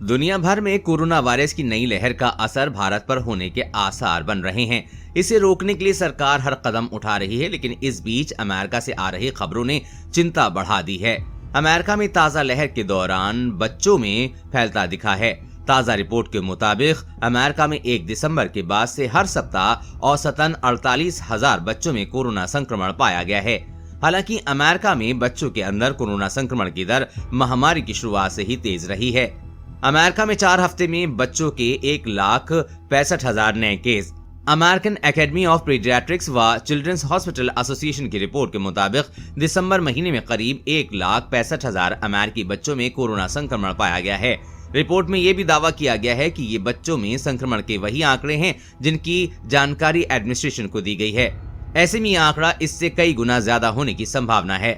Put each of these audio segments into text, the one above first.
दुनिया भर में कोरोना वायरस की नई लहर का असर भारत पर होने के आसार बन रहे हैं। इसे रोकने के लिए सरकार हर कदम उठा रही है, लेकिन इस बीच अमेरिका से आ रही खबरों ने चिंता बढ़ा दी है। अमेरिका में ताजा लहर के दौरान बच्चों में फैलता दिखा है। ताजा रिपोर्ट के मुताबिक अमेरिका में 1 दिसंबर के बाद से हर सप्ताह औसतन 48,000 बच्चों में कोरोना संक्रमण पाया गया है। हालांकि अमेरिका में बच्चों के अंदर कोरोना संक्रमण की दर महामारी की शुरुआत से ही तेज रही है। अमेरिका में 4 हफ्ते में बच्चों के 1,65,000 नए case. American academy of paediatrics व चिल्ड्रंस हॉस्पिटल एसोसिएशन की रिपोर्ट के मुताबिक दिसंबर महीने में करीब 1,65,000 अमेरिकी बच्चों में कोरोना संक्रमण पाया गया है। रिपोर्ट में यह भी दावा किया गया है कि ये बच्चों में संक्रमण के वही आंकड़े हैं जिनकी जानकारी एडमिनिस्ट्रेशन को दी गई है। ऐसे में यह आंकड़ा इससे कई गुना ज्यादा होने की संभावना है।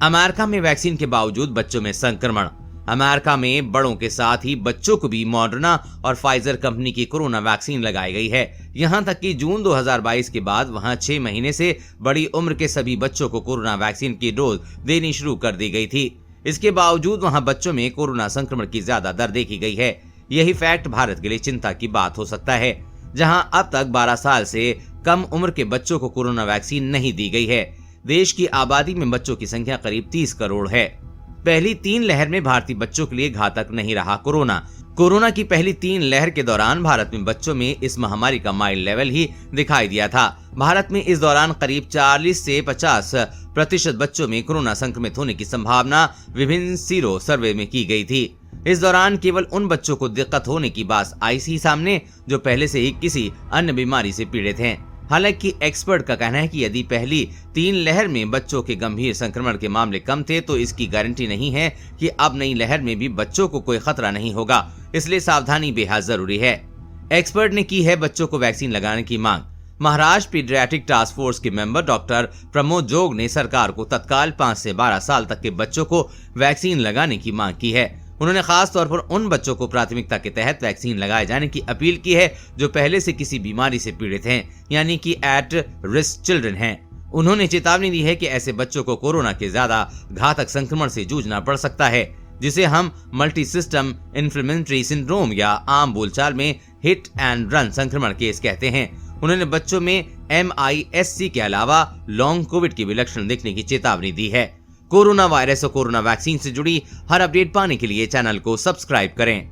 अमेरिका में वैक्सीन के बावजूद बच्चों में संक्रमण। अमेरिका में बड़ों के साथ ही बच्चों को भी मॉडर्ना और फाइजर कंपनी की कोरोना वैक्सीन लगाई गई है। यहां तक कि जून 2022 के बाद वहां 6 महीने से बड़ी उम्र के सभी बच्चों को कोरोना वैक्सीन की डोज देनी शुरू कर दी गई थी। इसके बावजूद वहां बच्चों में कोरोना संक्रमण की ज्यादा दर देखी गई है। यही फैक्ट भारत के लिए चिंता की बात हो सकता है, जहां अब तक 12 साल से कम उम्र के बच्चों को कोरोना वैक्सीन नहीं दी गई है। देश की आबादी में बच्चों की संख्या करीब 30 करोड़ है। पहली 3 लहर में भारतीय बच्चों के लिए घातक नहीं रहा कोरोना की पहली 3 लहर के दौरान भारत में बच्चों में इस महामारी का माइल्ड लेवल ही दिखाई दिया था। भारत में इस दौरान करीब 40 से 50% बच्चों में कोरोना संक्रमित होने की संभावना विभिन्न सीरो सर्वे में की गई थी। इस दौरान केवल उन बच्चों को दिक्कत होने की बात आई सी सामने जो पहले से ही किसी अन्य बीमारी से पीड़ित हैं। हालांकि एक्सपर्ट का कहना है कि यदि पहली 3 लहर में बच्चों के गंभीर संक्रमण के मामले कम थे तो इसकी गारंटी नहीं है कि अब नई लहर में भी बच्चों को कोई खतरा नहीं होगा, इसलिए सावधानी बेहद जरूरी है। एक्सपर्ट ने की है बच्चों को वैक्सीन लगाने की मांग। महाराष्ट्र पीडियाट्रिक टास्क फोर्स के मेंबर डॉक्टर प्रमोद जोग ने सरकार को तत्काल 5 से 12 साल तक के बच्चों को वैक्सीन लगाने की मांग की है। उन्होंने खास तौर पर उन बच्चों को प्राथमिकता के तहत वैक्सीन लगाए जाने की अपील की है जो पहले से किसी बीमारी से पीड़ित हैं, यानी कि एट रिस्क चिल्ड्रन हैं। उन्होंने चेतावनी दी है कि ऐसे बच्चों को कोरोना के ज्यादा घातक संक्रमण से जूझना पड़ सकता है, जिसे हम मल्टी सिस्टम इन्फ्लेमेटरी सिंड्रोम या आम बोलचाल में हिट एंड रन संक्रमण केस कहते हैं। उन्होंने बच्चों में MIS-C के अलावा लॉन्ग कोविड के भी लक्षण दिखने की चेतावनी दी है। कोरोना वायरस और कोरोना वैक्सीन से जुड़ी हर अपडेट पाने के लिए चैनल को सब्सक्राइब करें।